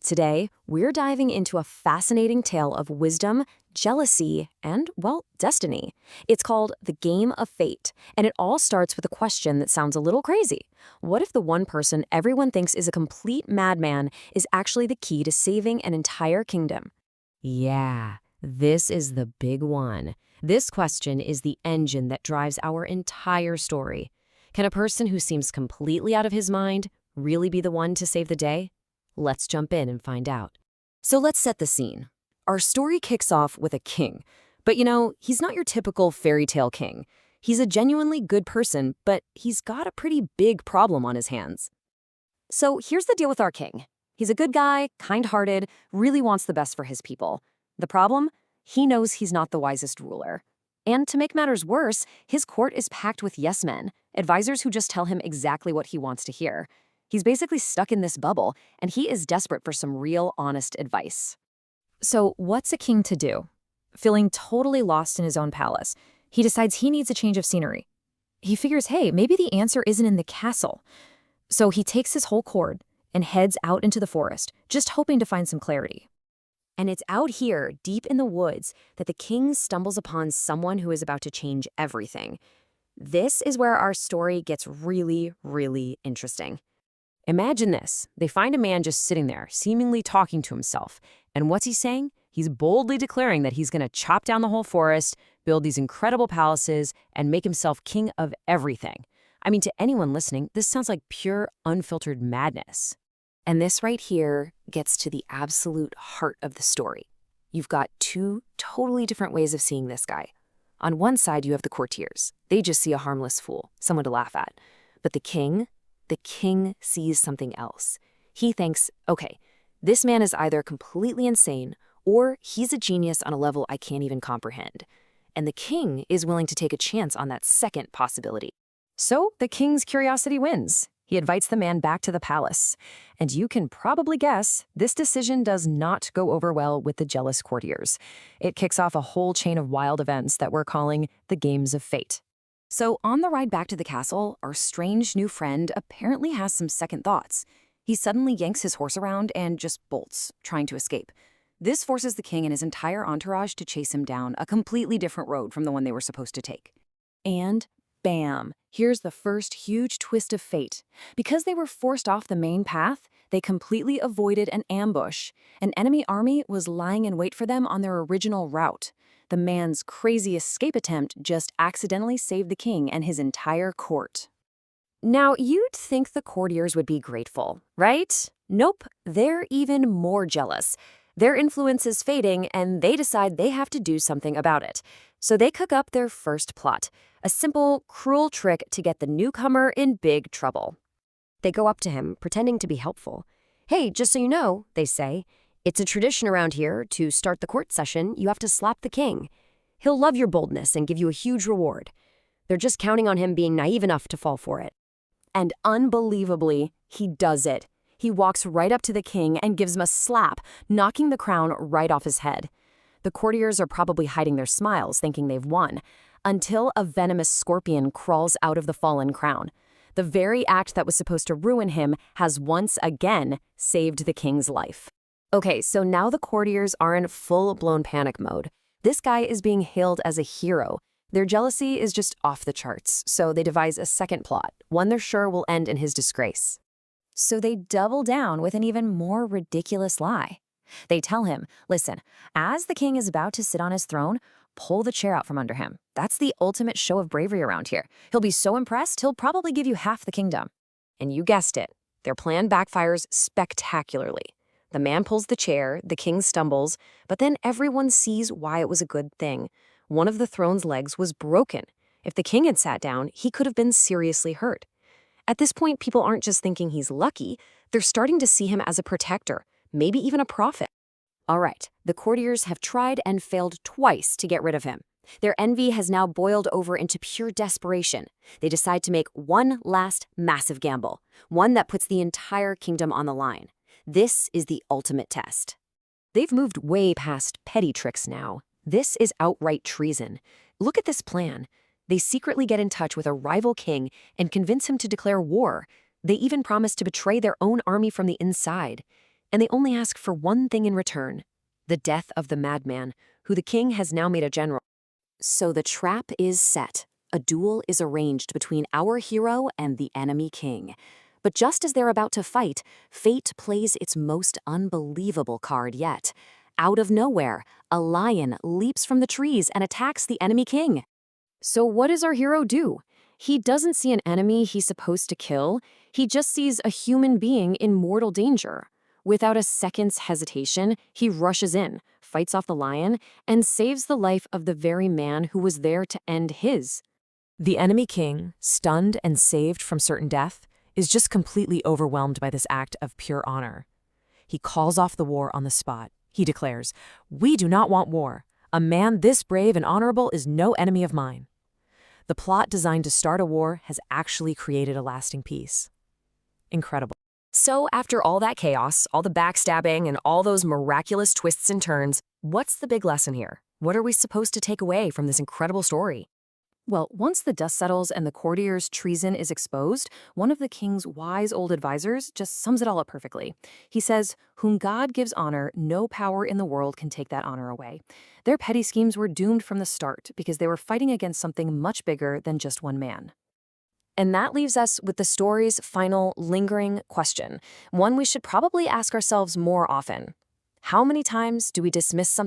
Today, we're diving into a fascinating tale of wisdom, jealousy, and, well, destiny. It's called The Game of Fate, and it all starts with a question that sounds a little crazy. What if the one person everyone thinks is a complete madman is actually the key to saving an entire kingdom? Yeah, this is the big one. This question is the engine that drives our entire story. Can a person who seems completely out of his mind really be the one to save the day? Let's jump in and find out. So let's set the scene. Our story kicks off with a king. But he's not your typical fairy tale king. He's a genuinely good person, but he's got a pretty big problem on his hands. So here's the deal with our king. He's a good guy, kind-hearted, really wants the best for his people. The problem? He knows he's not the wisest ruler. And to make matters worse, his court is packed with yes men, advisors who just tell him exactly what he wants to hear. He's basically stuck in this bubble, and he is desperate for some real, honest advice. So what's a king to do? Feeling totally lost in his own palace, he decides he needs a change of scenery. He figures, hey, maybe the answer isn't in the castle. So he takes his whole court and heads out into the forest, just hoping to find some clarity. And it's out here, deep in the woods, that the king stumbles upon someone who is about to change everything. This is where our story gets really, really interesting. Imagine this. They find a man just sitting there, seemingly talking to himself. And what's he saying? He's boldly declaring that he's going to chop down the whole forest, build these incredible palaces, and make himself king of everything. I mean, to anyone listening, this sounds like pure, unfiltered madness. And this right here gets to the absolute heart of the story. You've got two totally different ways of seeing this guy. On one side, you have the courtiers. They just see a harmless fool, someone to laugh at. But the king sees something else. He thinks, okay, this man is either completely insane or he's a genius on a level I can't even comprehend. And the king is willing to take a chance on that second possibility. So the king's curiosity wins. He invites the man back to the palace. And you can probably guess, this decision does not go over well with the jealous courtiers. It kicks off a whole chain of wild events that we're calling the Games of Fate. So on the ride back to the castle, our strange new friend apparently has some second thoughts. He suddenly yanks his horse around and just bolts, trying to escape. This forces the king and his entire entourage to chase him down a completely different road from the one they were supposed to take. And bam! Here's the first huge twist of fate. Because they were forced off the main path, they completely avoided an ambush. An enemy army was lying in wait for them on their original route. The man's crazy escape attempt just accidentally saved the king and his entire court. Now, you'd think the courtiers would be grateful, right? Nope, they're even more jealous. Their influence is fading, and they decide they have to do something about it. So they cook up their first plot, a simple, cruel trick to get the newcomer in big trouble. They go up to him, pretending to be helpful. Hey, just so you know, they say, it's a tradition around here, to start the court session, you have to slap the king. He'll love your boldness and give you a huge reward. They're just counting on him being naive enough to fall for it. And unbelievably, he does it. He walks right up to the king and gives him a slap, knocking the crown right off his head. The courtiers are probably hiding their smiles, thinking they've won, until a venomous scorpion crawls out of the fallen crown. The very act that was supposed to ruin him has once again saved the king's life. Okay, so now the courtiers are in full-blown panic mode. This guy is being hailed as a hero. Their jealousy is just off the charts, so they devise a second plot, one they're sure will end in his disgrace. So they double down with an even more ridiculous lie. They tell him, listen, as the king is about to sit on his throne, pull the chair out from under him. That's the ultimate show of bravery around here. He'll be so impressed, he'll probably give you half the kingdom. And you guessed it, their plan backfires spectacularly. The man pulls the chair, the king stumbles, but then everyone sees why it was a good thing. One of the throne's legs was broken. If the king had sat down, he could have been seriously hurt. At this point, people aren't just thinking he's lucky, they're starting to see him as a protector, maybe even a prophet. All right, the courtiers have tried and failed twice to get rid of him. Their envy has now boiled over into pure desperation. They decide to make one last massive gamble, one that puts the entire kingdom on the line. This is the ultimate test. They've moved way past petty tricks now. This is outright treason. Look at this plan. They secretly get in touch with a rival king and convince him to declare war. They even promise to betray their own army from the inside. and they only ask for one thing in return: the death of the madman, who the king has now made a general. So the trap is set. A duel is arranged between our hero and the enemy king. But just as they're about to fight, fate plays its most unbelievable card yet. Out of nowhere, a lion leaps from the trees and attacks the enemy king. So what does our hero do? He doesn't see an enemy he's supposed to kill. He just sees a human being in mortal danger. Without a second's hesitation, he rushes in, fights off the lion, and saves the life of the very man who was there to end his. The enemy king, stunned and saved from certain death, is just completely overwhelmed by this act of pure honor. He calls off the war on the spot. He declares, "We do not want war. A man this brave and honorable is no enemy of mine." The plot designed to start a war has actually created a lasting peace. Incredible. So after all that chaos, all the backstabbing, and all those miraculous twists and turns, what's the big lesson here? What are we supposed to take away from this incredible story? Well, once the dust settles and the courtier's treason is exposed, one of the king's wise old advisors just sums it all up perfectly. He says, "Whom God gives honor, no power in the world can take that honor away." Their petty schemes were doomed from the start because they were fighting against something much bigger than just one man. And that leaves us with the story's final, lingering question, one we should probably ask ourselves more often. How many times do we dismiss something